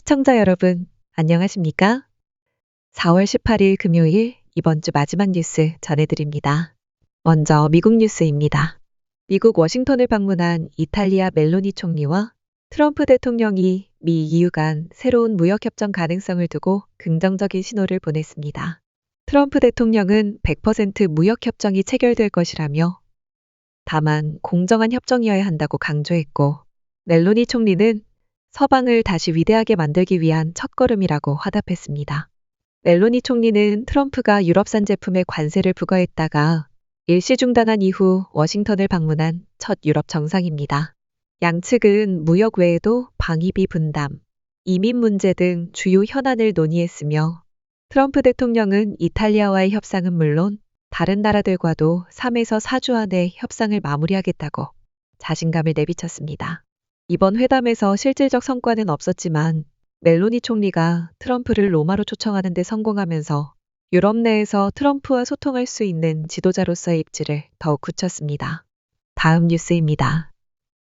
시청자 여러분, 안녕하십니까? 4월 18일 금요일 이번 주 마지막 뉴스 전해드립니다. 먼저 미국 뉴스입니다. 미국 워싱턴을 방문한 이탈리아 멜로니 총리와 트럼프 대통령이 미 EU 간 새로운 무역협정 가능성을 두고 긍정적인 신호를 보냈습니다. 트럼프 대통령은 100% 무역협정이 체결될 것이라며 다만 공정한 협정이어야 한다고 강조했고, 멜로니 총리는 서방을 다시 위대하게 만들기 위한 첫걸음이라고 화답했습니다. 멜로니 총리는 트럼프가 유럽산 제품에 관세를 부과했다가 일시 중단한 이후 워싱턴을 방문한 첫 유럽 정상입니다. 양측은 무역 외에도 방위비 분담, 이민 문제 등 주요 현안을 논의했으며, 트럼프 대통령은 이탈리아와의 협상은 물론 다른 나라들과도 3에서 4주 안에 협상을 마무리하겠다고 자신감을 내비쳤습니다. 이번 회담에서 실질적 성과는 없었지만 멜로니 총리가 트럼프를 로마로 초청하는 데 성공하면서 유럽 내에서 트럼프와 소통할 수 있는 지도자로서의 입지를 더욱 굳혔습니다. 다음 뉴스입니다.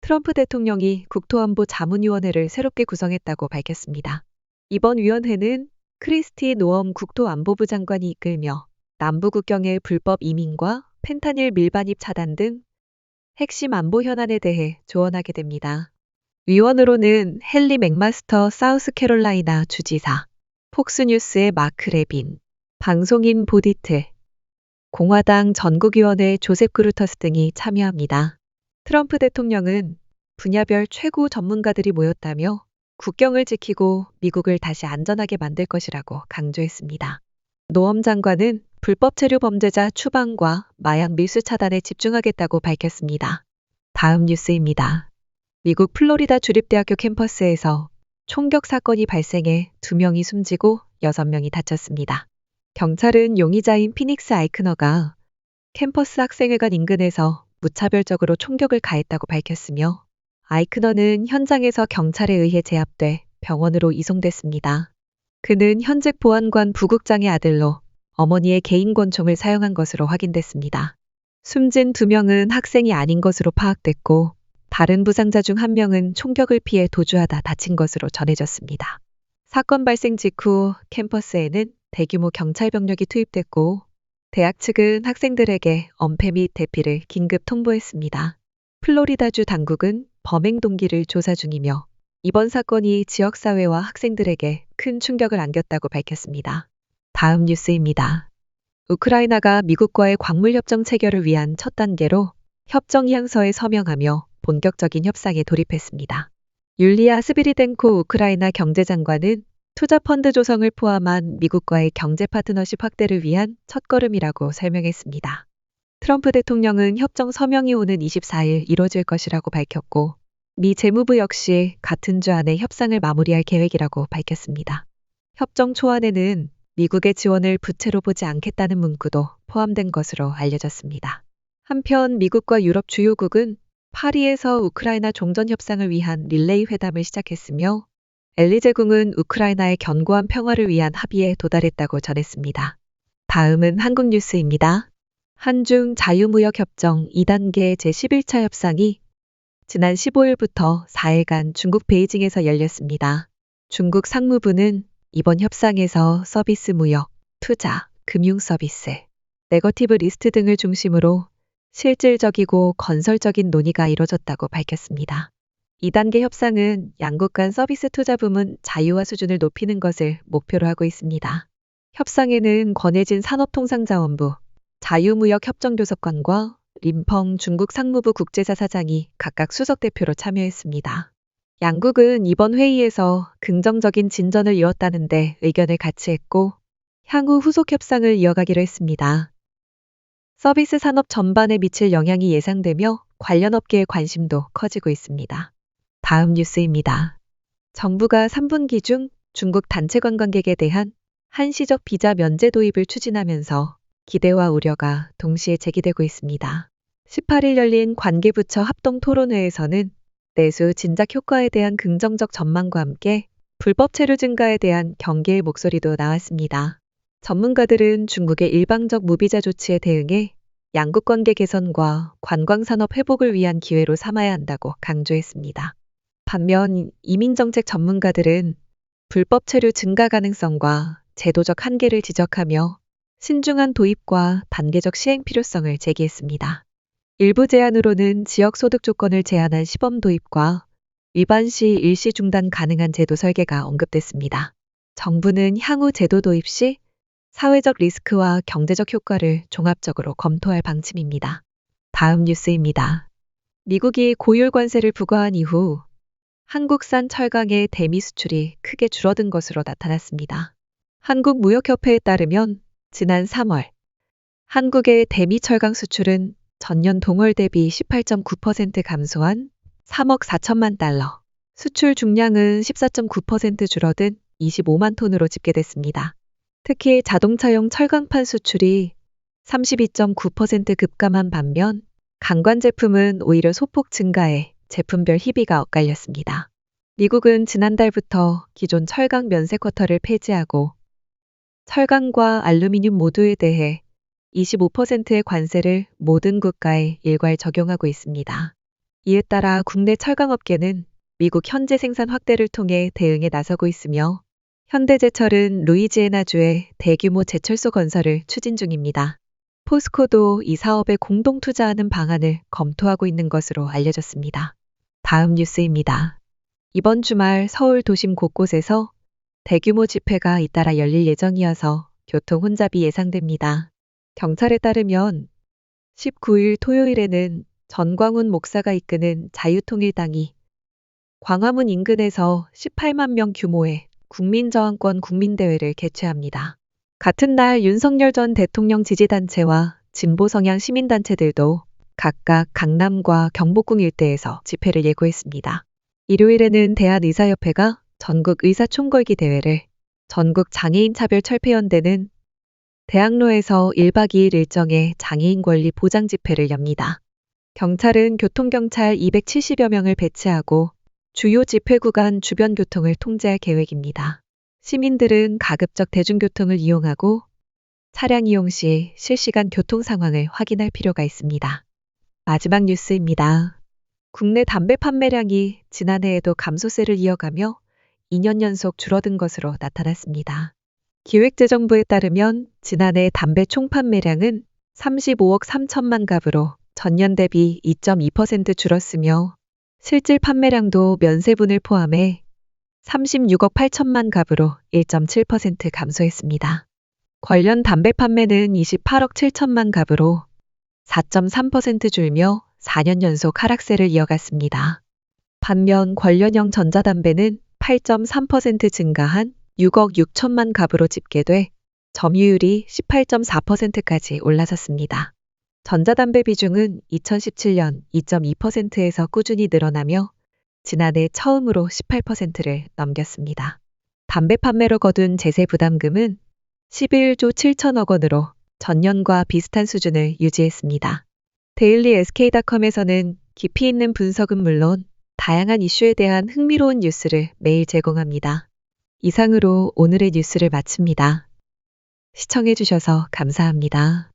트럼프 대통령이 국토안보 자문위원회를 새롭게 구성했다고 밝혔습니다. 이번 위원회는 크리스티 노엄 국토안보부 장관이 이끌며 남부국경의 불법 이민과 펜타닐 밀반입 차단 등 핵심 안보 현안에 대해 조언하게 됩니다. 위원으로는 헨리 맥마스터 사우스캐롤라이나 주지사, 폭스뉴스의 마크 레빈, 방송인 보디트, 공화당 전국위원회 조셉 그루터스 등이 참여합니다. 트럼프 대통령은 분야별 최고 전문가들이 모였다며 국경을 지키고 미국을 다시 안전하게 만들 것이라고 강조했습니다. 노엄 장관은 불법 체류 범죄자 추방과 마약 밀수 차단에 집중하겠다고 밝혔습니다. 다음 뉴스입니다. 미국 플로리다 주립대학교 캠퍼스에서 총격 사건이 발생해 2명이 숨지고 6명이 다쳤습니다. 경찰은 용의자인 피닉스 아이크너가 캠퍼스 학생회관 인근에서 무차별적으로 총격을 가했다고 밝혔으며, 아이크너는 현장에서 경찰에 의해 제압돼 병원으로 이송됐습니다. 그는 현직 보안관 부국장의 아들로 어머니의 개인 권총을 사용한 것으로 확인됐습니다. 숨진 2명은 학생이 아닌 것으로 파악됐고, 다른 부상자 중 1명은 총격을 피해 도주하다 다친 것으로 전해졌습니다. 사건 발생 직후 캠퍼스에는 대규모 경찰 병력이 투입됐고, 대학 측은 학생들에게 엄폐 및 대피를 긴급 통보했습니다. 플로리다주 당국은 범행 동기를 조사 중이며, 이번 사건이 지역사회와 학생들에게 큰 충격을 안겼다고 밝혔습니다. 다음 뉴스입니다. 우크라이나가 미국과의 광물협정 체결을 위한 첫 단계로 협정 이항서에 서명하며 본격적인 협상에 돌입했습니다. 율리아 스비리덴코 우크라이나 경제장관은 투자펀드 조성을 포함한 미국과의 경제 파트너십 확대를 위한 첫걸음이라고 설명했습니다. 트럼프 대통령은 협정 서명이 오는 24일 이뤄질 것이라고 밝혔고, 미 재무부 역시 같은 주 안에 협상을 마무리할 계획이라고 밝혔습니다. 협정 초안에는 미국의 지원을 부채로 보지 않겠다는 문구도 포함된 것으로 알려졌습니다. 한편 미국과 유럽 주요국은 파리에서 우크라이나 종전 협상을 위한 릴레이 회담을 시작했으며, 엘리제궁은 우크라이나의 견고한 평화를 위한 합의에 도달했다고 전했습니다. 다음은 한국 뉴스입니다. 한중 자유무역협정 2단계 제11차 협상이 지난 15일부터 4일간 중국 베이징에서 열렸습니다. 중국 상무부는 이번 협상에서 서비스 무역, 투자, 금융 서비스, 네거티브 리스트 등을 중심으로 실질적이고 건설적인 논의가 이뤄졌다고 밝혔습니다. 2단계 협상은 양국 간 서비스 투자 부문 자유화 수준을 높이는 것을 목표로 하고 있습니다. 협상에는 권혜진 산업통상자원부, 자유무역협정교섭관과 림펑 중국 상무부 국제사 사장이 각각 수석대표로 참여했습니다. 양국은 이번 회의에서 긍정적인 진전을 이뤘다는 데 의견을 같이 했고, 향후 후속 협상을 이어가기로 했습니다. 서비스 산업 전반에 미칠 영향이 예상되며 관련 업계의 관심도 커지고 있습니다. 다음 뉴스입니다. 정부가 3분기 중 중국 단체 관광객에 대한 한시적 비자 면제 도입을 추진하면서 기대와 우려가 동시에 제기되고 있습니다. 18일 열린 관계부처 합동 토론회에서는 내수 진작 효과에 대한 긍정적 전망과 함께 불법 체류 증가에 대한 경계의 목소리도 나왔습니다. 전문가들은 중국의 일방적 무비자 조치에 대응해 양국 관계 개선과 관광산업 회복을 위한 기회로 삼아야 한다고 강조했습니다. 반면 이민정책 전문가들은 불법 체류 증가 가능성과 제도적 한계를 지적하며 신중한 도입과 단계적 시행 필요성을 제기했습니다. 일부 제안으로는 지역 소득 조건을 제한한 시범 도입과 위반 시 일시 중단 가능한 제도 설계가 언급됐습니다. 정부는 향후 제도 도입 시 사회적 리스크와 경제적 효과를 종합적으로 검토할 방침입니다. 다음 뉴스입니다. 미국이 고율 관세를 부과한 이후 한국산 철강의 대미 수출이 크게 줄어든 것으로 나타났습니다. 한국무역협회에 따르면 지난 3월 한국의 대미 철강 수출은 전년 동월 대비 18.9% 감소한 3억 4천만 달러, 수출 중량은 14.9% 줄어든 25만 톤으로 집계됐습니다. 특히 자동차용 철강판 수출이 32.9% 급감한 반면 강관 제품은 오히려 소폭 증가해 제품별 희비가 엇갈렸습니다. 미국은 지난달부터 기존 철강 면세 쿼터를 폐지하고 철강과 알루미늄 모두에 대해 25%의 관세를 모든 국가에 일괄 적용하고 있습니다. 이에 따라 국내 철강업계는 미국 현재 생산 확대를 통해 대응에 나서고 있으며 현대제철은 루이지애나주에 대규모 제철소 건설을 추진 중입니다. 포스코도 이 사업에 공동 투자하는 방안을 검토하고 있는 것으로 알려졌습니다. 다음 뉴스입니다. 이번 주말 서울 도심 곳곳에서 대규모 집회가 잇따라 열릴 예정이어서 교통 혼잡이 예상됩니다. 경찰에 따르면 19일 토요일에는 전광훈 목사가 이끄는 자유통일당이 광화문 인근에서 18만 명 규모의 국민저항권 국민대회를 개최합니다. 같은 날 윤석열 전 대통령 지지단체와 진보성향 시민단체들도 각각 강남과 경복궁 일대에서 집회를 예고했습니다. 일요일에는 대한의사협회가 전국 의사총궐기 대회를, 전국 장애인차별철폐연대는 대학로에서 1박 2일 일정의 장애인 권리 보장 집회를 엽니다. 경찰은 교통경찰 270여 명을 배치하고 주요 집회 구간 주변 교통을 통제할 계획입니다. 시민들은 가급적 대중교통을 이용하고 차량 이용 시 실시간 교통 상황을 확인할 필요가 있습니다. 마지막 뉴스입니다. 국내 담배 판매량이 지난해에도 감소세를 이어가며 2년 연속 줄어든 것으로 나타났습니다. 기획재정부에 따르면 지난해 담배 총 판매량은 35억 3천만 갑으로 전년 대비 2.2% 줄었으며 실질 판매량도 면세분을 포함해 36억 8천만 갑으로 1.7% 감소했습니다. 관련 담배 판매는 28억 7천만 갑으로 4.3% 줄며 4년 연속 하락세를 이어갔습니다. 반면 관련형 전자담배는 8.3% 증가한 6억 6천만 갑으로 집계돼 점유율이 18.4%까지 올라섰습니다. 전자담배 비중은 2017년 2.2%에서 꾸준히 늘어나며 지난해 처음으로 18%를 넘겼습니다. 담배 판매로 거둔 제세 부담금은 11조 7천억 원으로 전년과 비슷한 수준을 유지했습니다. 데일리 SK닷컴에서는 깊이 있는 분석은 물론 다양한 이슈에 대한 흥미로운 뉴스를 매일 제공합니다. 이상으로 오늘의 뉴스를 마칩니다. 시청해주셔서 감사합니다.